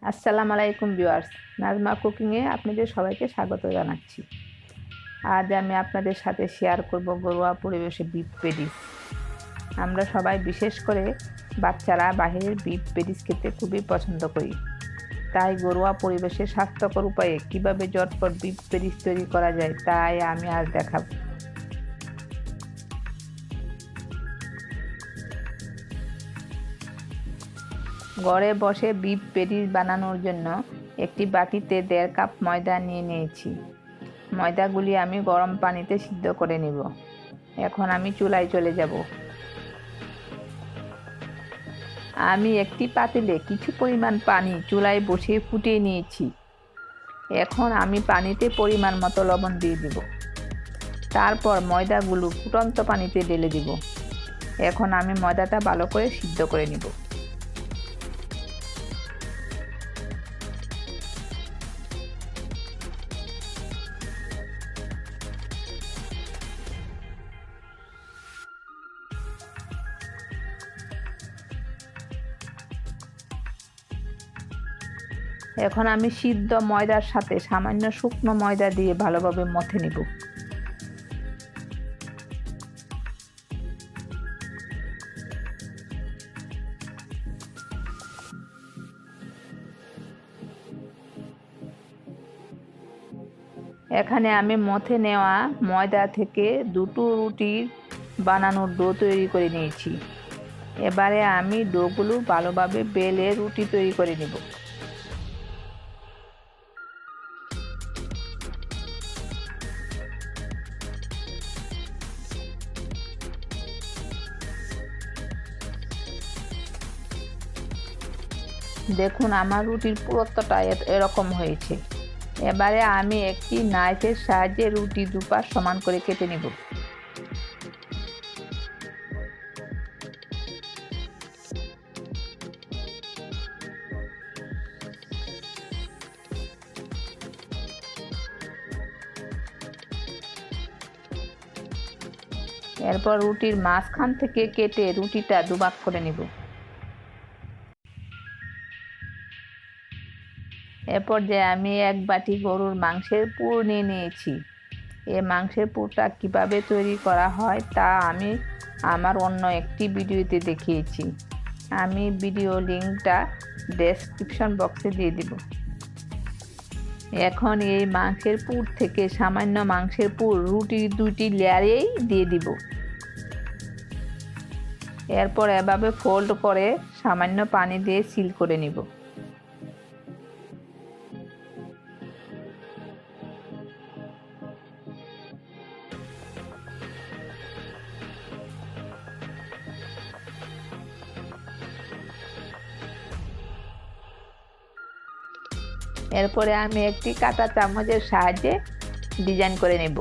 আসসালামু আলাইকুম ভিউয়ার্স, নাজমা কুকিংয়ে আপনাদের সবাইকে স্বাগত জানাচ্ছি। আজ আমি আপনাদের সাথে শেয়ার করব ঘরোয়া পরিবেশে বিফ পেটিস। আমরা সবাই, বিশেষ করে বাচ্চারা, বাইরের বিফ পেটিস খেতে খুবই পছন্দ করি। তাই ঘরোয়া পরিবেশে স্বাস্থ্যকর উপায়ে কীভাবে ঝটপট বিফ পেটিস তৈরি করা যায় তাই আমি আজ দেখাবো। ঘরে বসে বিফ পেটিস বানানোর জন্য একটি বাটিতে 1.5 কাপ ময়দা নিয়ে নিয়েছি। ময়দাগুলি আমি গরম পানিতে সিদ্ধ করে নেব। এখন আমি চুলায় চলে যাব। আমি একটি পাতিলে কিছু পরিমাণ পানি চুলায় বসিয়ে ফুটিয়ে নিয়েছি। এখন আমি পানিতে পরিমাণ মতো লবণ দিয়ে দিব। তারপর ময়দাগুলো ফুটন্ত পানিতে ঢেলে দিব। এখন আমি ময়দাটা ভালো করে সিদ্ধ করে নিব। এখন আমি সিদ্ধ ময়দার সাথে সামান্য শুকনো ময়দা দিয়ে ভালোভাবে মথে নিব। এখানে আমি মথে নেওয়া ময়দা থেকে দুটো রুটির বানানোর ডো তৈরি করে নিয়েছি। এবারে আমি ডোগুলো ভালোভাবে বেলে রুটি তৈরি করে নেব। দেখুন, আমার রুটির পুরুত্বটা এরকম হয়েছে। এবারে আমি একটি নাইফের সাহায্যে রুটি দুপাশ সমান করে কেটে নেব। এরপর রুটির মাঝখান থেকে কেটে রুটিটা দুভাগ করে নেব। এরপর যে আমি এক বাটি গরুর মাংসের পুর নিয়ে নিয়েছি। এই মাংসের পুরটা কিভাবে তৈরি করা হয় তা আমি আমার অন্য একটি ভিডিওতে দেখিয়েছি। আমি ভিডিও লিঙ্কটা ডেসক্রিপশন বক্সে দিয়ে দিব। এখন এই মাংসের পুর থেকে সামান্য মাংসের পুর রুটির দুটি লেয়ারেই দিয়ে দিব। এরপর এভাবে ফোল্ড করে সামান্য পানি দিয়ে সিল করে নিব। এরপরে আমি একটি কাঁটা চামচের সাহায্যে ডিজাইন করে নেব।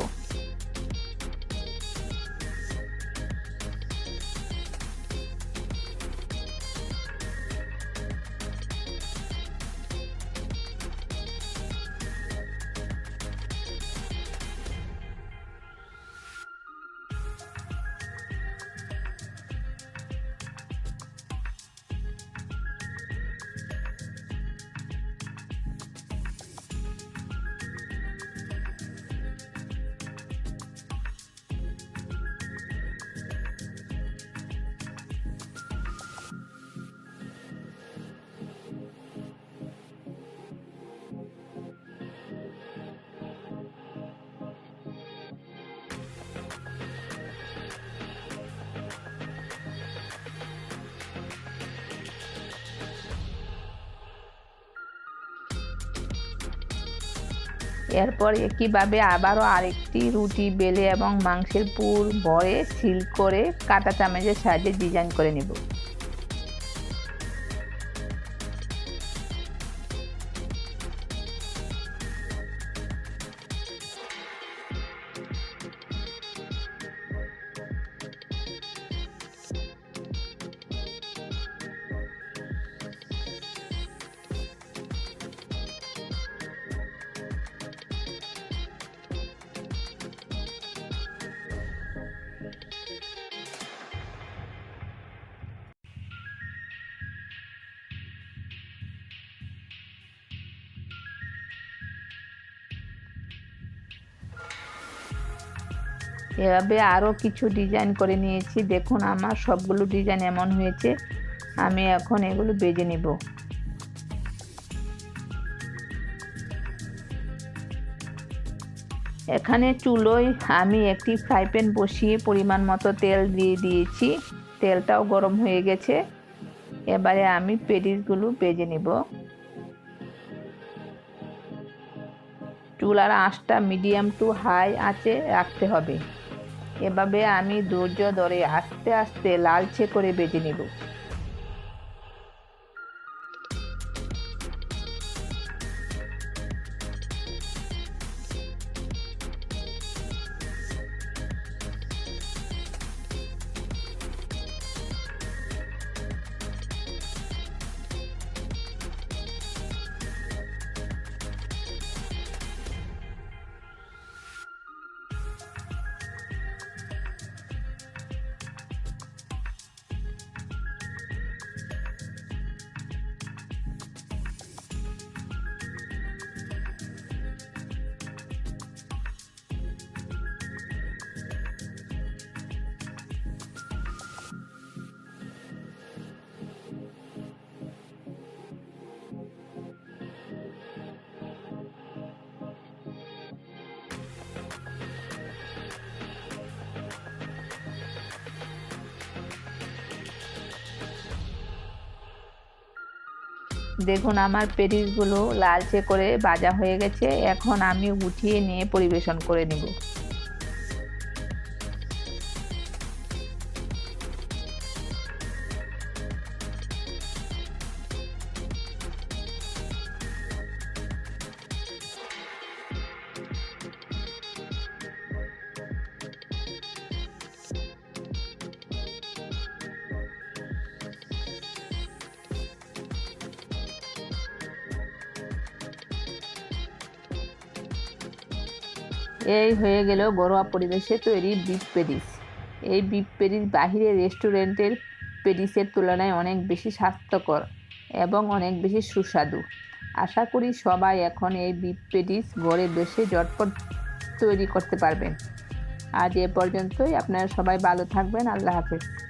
এরপর একইভাবে আবারও আরেকটি রুটি বেলে এবং মাংসের পুর ভরে সিল করে কাঁটা চামচের সাহায্যে ডিজাইন করে নেব। এভাবে আরও কিছু ডিজাইন করে নিয়েছি। দেখুন আমার সবগুলো ডিজাইন এমন হয়েছে। আমি এখন এগুলো বেজে নিব। এখানে চুলোয় আমি একটি ফ্রাই প্যান বসিয়ে পরিমাণ মতো তেল দিয়ে দিয়েছি। তেলটাও গরম হয়ে গেছে। এবারে আমি পেটিসগুলো ভেজে নিব। চুলার আঁচটা মিডিয়াম টু হাই আঁচে রাখতে হবে। এভাবে আমি ধৈর্য ধরে আস্তে আস্তে লালচে করে ভেজে নিব। দেখুন আমার পেটিসগুলো লালচে করে ভাজা হয়ে গেছে। এখন আমি উঠিয়ে নিয়ে পরিবেশন করে নেব। এই হয়ে গেল ঘরোয়া পরিবেশে তৈরি বিফ পেটিস। এই বিফ পেটিস বাহিরে রেস্টুরেন্টের পেটিসের তুলনায় অনেক বেশি স্বাস্থ্যকর এবং অনেক বেশি সুস্বাদু। আশা করি সবাই এখন এই বিফ পেটিস ঘরে বসে ঝটপট তৈরি করতে পারবেন। আজ এ পর্যন্তই। আপনারা সবাই ভালো থাকবেন। আল্লাহ হাফেজ।